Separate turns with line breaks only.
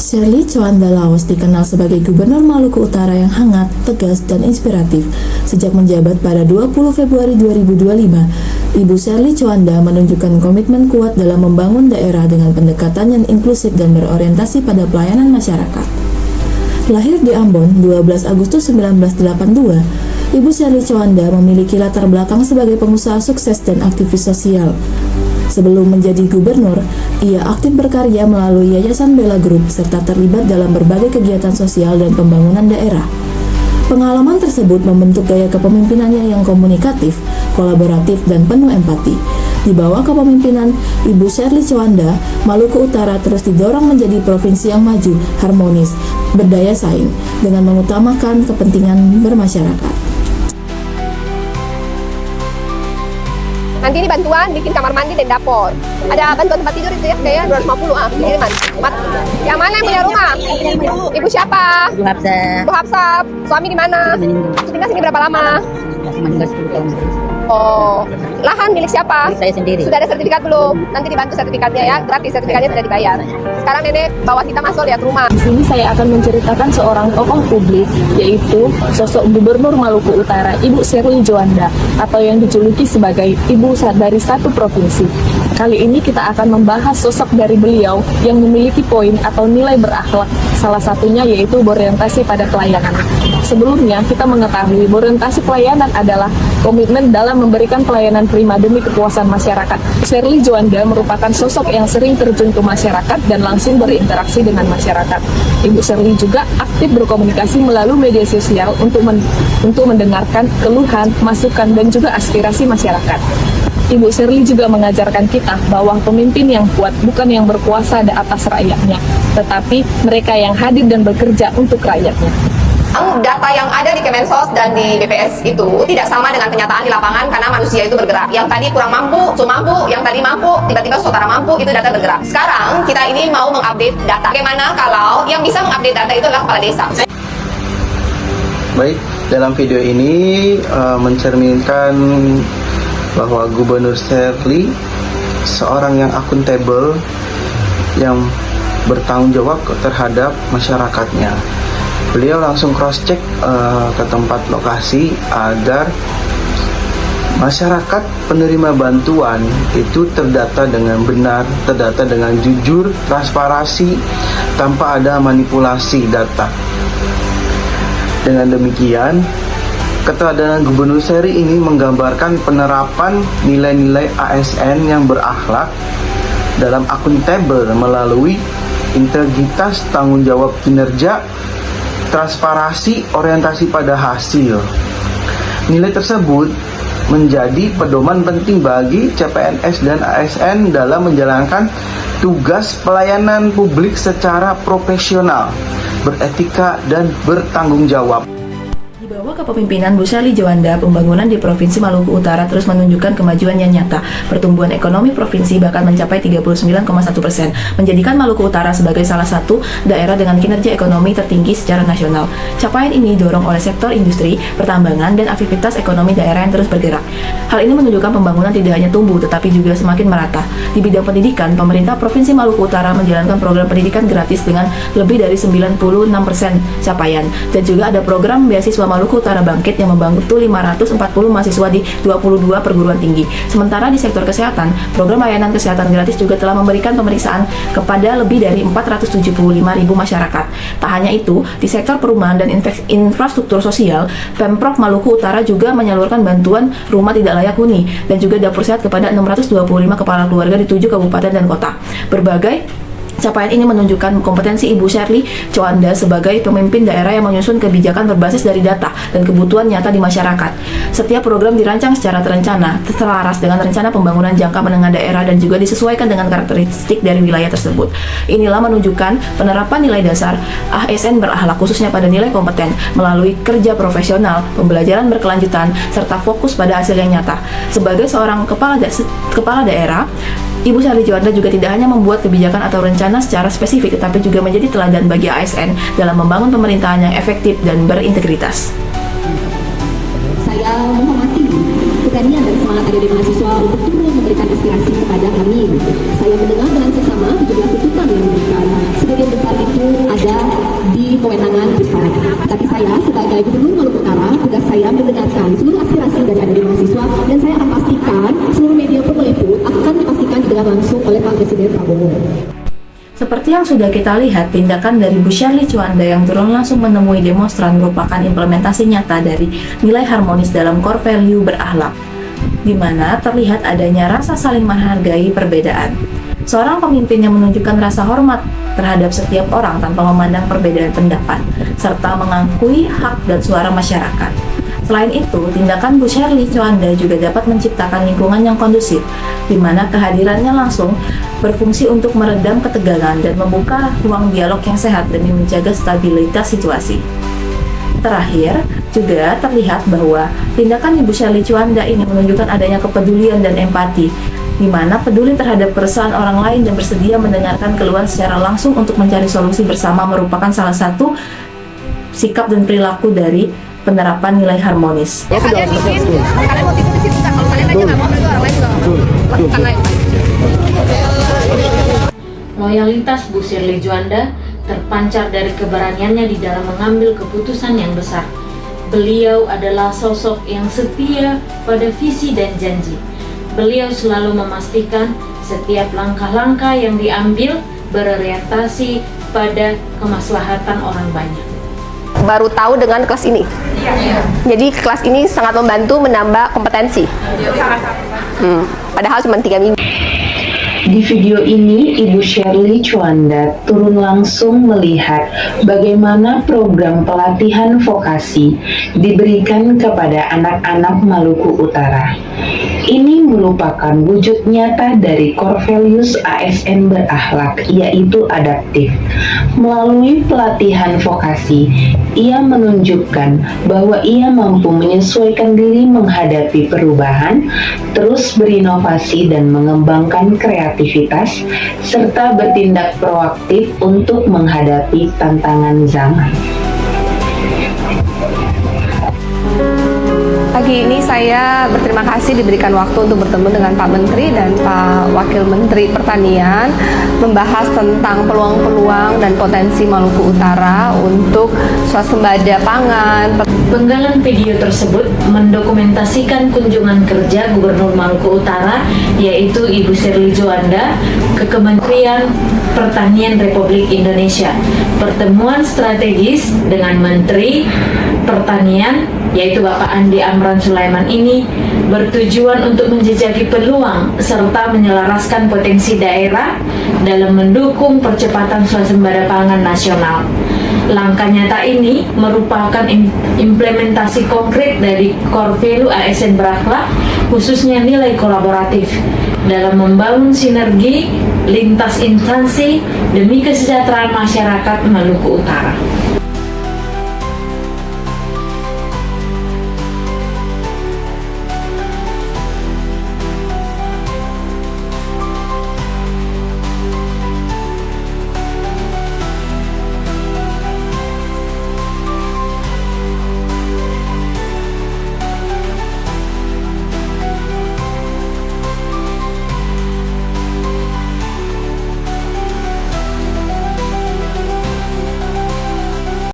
Sherly Coanda Laos dikenal sebagai Gubernur Maluku Utara yang hangat, tegas, dan inspiratif. Sejak menjabat pada 20 Februari 2025, Ibu Sherly Coanda menunjukkan komitmen kuat dalam membangun daerah dengan pendekatan yang inklusif dan berorientasi pada pelayanan masyarakat. Lahir di Ambon 12 Agustus 1982, Ibu Sherly Coanda memiliki latar belakang sebagai pengusaha sukses dan aktivis sosial. Sebelum menjadi gubernur, ia aktif berkarya melalui Yayasan Bella Group serta terlibat dalam berbagai kegiatan sosial dan pembangunan daerah. Pengalaman tersebut membentuk gaya kepemimpinannya yang komunikatif, kolaboratif, dan penuh empati. Di bawah kepemimpinan Ibu Sherly Coanda, Maluku Utara terus didorong menjadi provinsi yang maju, harmonis, berdaya saing, dengan mengutamakan kepentingan bermasyarakat.
Nanti ini bantuan bikin kamar mandi dan dapur. Ada bantuan tempat tidur itu ya, kayak 250 kiriman. Yang mana yang punya rumah? Ibu siapa?
Ibu Hafsah.
Ibu Hafsah. Suami di mana? Tinggal sini berapa lama?
Meninggal 10 tahun.
Oh, lahan milik siapa?
Milik saya sendiri.
Sudah ada sertifikat belum? Nanti dibantu sertifikatnya ya, gratis, sertifikatnya sudah dibayar. Sekarang nenek bawa kita masuk lihat rumah.
Di sini saya akan menceritakan seorang tokoh publik, yaitu sosok Gubernur Maluku Utara, Ibu Sherly Coanda, atau yang dijuluki sebagai Ibu dari satu provinsi. Kali ini kita akan membahas sosok dari beliau yang memiliki poin atau nilai berakhlak, salah satunya yaitu berorientasi pada pelayanan. Sebelumnya, kita mengetahui berorientasi pelayanan adalah komitmen dalam memberikan pelayanan prima demi kepuasan masyarakat. Sherly Coanda merupakan sosok yang sering terjun ke masyarakat dan langsung berinteraksi dengan masyarakat. Ibu Sherly juga aktif berkomunikasi melalui media sosial untuk mendengarkan keluhan, masukan, dan juga aspirasi masyarakat. Ibu Sherly juga mengajarkan kita bahwa pemimpin yang kuat bukan yang berkuasa di atas rakyatnya, tetapi mereka yang hadir dan bekerja untuk rakyatnya.
Data yang ada di Kemensos dan di BPS itu tidak sama dengan kenyataan di lapangan karena manusia itu bergerak. Yang tadi kurang mampu, mampu, yang tadi mampu, tiba-tiba setara mampu, itu data bergerak. Sekarang kita ini mau mengupdate data. Bagaimana kalau yang bisa mengupdate data itu adalah kepala desa?
Baik, dalam video ini mencerminkan bahwa Gubernur Sherly seorang yang akuntabel, yang bertanggung jawab terhadap masyarakatnya. Beliau langsung cross-check ke tempat lokasi agar masyarakat penerima bantuan itu terdata dengan benar, terdata dengan jujur, transparansi, tanpa ada manipulasi data. Dengan demikian, keteladanan Gubernur Sherly ini menggambarkan penerapan nilai-nilai ASN yang berakhlak dalam akuntabel melalui integritas, tanggung jawab kinerja, transparansi, orientasi pada hasil. Nilai tersebut menjadi pedoman penting bagi CPNS dan ASN dalam menjalankan tugas pelayanan publik secara profesional, beretika, dan bertanggung jawab.
Di bawah kepemimpinan Bu Sherly Coanda, pembangunan di Provinsi Maluku Utara terus menunjukkan kemajuan yang nyata. Pertumbuhan ekonomi provinsi bahkan mencapai 39,1%, menjadikan Maluku Utara sebagai salah satu daerah dengan kinerja ekonomi tertinggi secara nasional. Capaian ini didorong oleh sektor industri, pertambangan, dan aktivitas ekonomi daerah yang terus bergerak. Hal ini menunjukkan pembangunan tidak hanya tumbuh, tetapi juga semakin merata. Di bidang pendidikan, pemerintah Provinsi Maluku Utara menjalankan program pendidikan gratis dengan lebih dari 96% capaian, dan juga ada program beasiswa Maluku Utara Bangkit yang membantu 540 mahasiswa di 22 perguruan tinggi. Sementara di sektor kesehatan, program layanan kesehatan gratis juga telah memberikan pemeriksaan kepada lebih dari 475.000 masyarakat. Tak hanya itu, di sektor perumahan dan infrastruktur sosial, Pemprov Maluku Utara juga menyalurkan bantuan rumah tidak layak huni dan juga dapur sehat kepada 625 kepala keluarga di 7 kabupaten dan kota. Berbagai capaian ini menunjukkan kompetensi Ibu Sherly Coanda sebagai pemimpin daerah yang menyusun kebijakan berbasis dari data dan kebutuhan nyata di masyarakat. Setiap program dirancang secara terencana, selaras dengan rencana pembangunan jangka menengah daerah dan juga disesuaikan dengan karakteristik dari wilayah tersebut. Inilah menunjukkan penerapan nilai dasar ASN berakhlak khususnya pada nilai kompeten melalui kerja profesional, pembelajaran berkelanjutan, serta fokus pada hasil yang nyata. Sebagai seorang kepala daerah, Ibu Sherly Coanda juga tidak hanya membuat kebijakan atau rencana secara spesifik, tetapi juga menjadi teladan bagi ASN dalam membangun pemerintahan yang efektif dan berintegritas.
Saya menghormati keberanian dan semangat adik-adik mahasiswa untuk turun memberikan aspirasi kepada kami. Saya mendengar dengan seksama 17 tuntutan yang diberikan. Sebagian besar itu
Seperti yang sudah kita lihat, tindakan dari Bu Shirley Juanda yang turun langsung menemui demonstran merupakan implementasi nyata dari nilai harmonis dalam core value berakhlak, di mana terlihat adanya rasa saling menghargai perbedaan. Seorang pemimpin yang menunjukkan rasa hormat terhadap setiap orang tanpa memandang perbedaan pendapat, serta mengakui hak dan suara masyarakat. Selain itu, tindakan Bu Shirley Juanda juga dapat menciptakan lingkungan yang kondusif, di mana kehadirannya langsung berfungsi untuk meredam ketegangan dan membuka ruang dialog yang sehat demi menjaga stabilitas situasi. Terakhir, juga terlihat bahwa tindakan Ibu Shirley Juanda ini menunjukkan adanya kepedulian dan empati, di mana peduli terhadap keresahan orang lain dan bersedia mendengarkan keluhan secara langsung untuk mencari solusi bersama merupakan salah satu sikap dan perilaku dari penerapan nilai harmonis.
Kalian ingin, kalian mau tidur di situ kan? Kalau kalian aja nggak mau, berarti orang lain juga nggak mau. Lakukan aja.
Loyalitas Bu Shirley Juanda terpancar dari keberaniannya di dalam mengambil keputusan yang besar. Beliau adalah sosok yang setia pada visi dan janji. Beliau selalu memastikan setiap langkah-langkah yang diambil berorientasi pada kemaslahatan orang banyak.
Baru tahu dengan kelas ini. Jadi kelas ini sangat membantu menambah kompetensi. Padahal cuma 3 minggu.
Di video ini, Ibu Shirley Juanda turun langsung melihat bagaimana program pelatihan vokasi diberikan kepada anak-anak Maluku Utara. Ini merupakan wujud nyata dari core values ASN berakhlak, yaitu adaptif. Melalui pelatihan vokasi, ia menunjukkan bahwa ia mampu menyesuaikan diri menghadapi perubahan, terus berinovasi dan mengembangkan kreativitas, serta bertindak proaktif untuk menghadapi tantangan zaman.
Pagi ini saya berterima kasih diberikan waktu untuk bertemu dengan Pak Menteri dan Pak Wakil Menteri Pertanian, membahas tentang peluang-peluang dan potensi Maluku Utara untuk swasembada pangan.
Penggalan video tersebut mendokumentasikan kunjungan kerja Gubernur Maluku Utara, yaitu Ibu Shirley Juanda, ke Kementerian Pertanian Republik Indonesia. Pertemuan strategis dengan Menteri Pertanian, yaitu Bapak Andi Amran Sulaiman ini, bertujuan untuk menjejaki peluang serta menyelaraskan potensi daerah dalam mendukung percepatan swasembada pangan nasional. Langkah nyata ini merupakan implementasi konkret dari core value ASN berakhlak, khususnya nilai kolaboratif, dalam membangun sinergi lintas instansi demi kesejahteraan masyarakat Maluku Utara.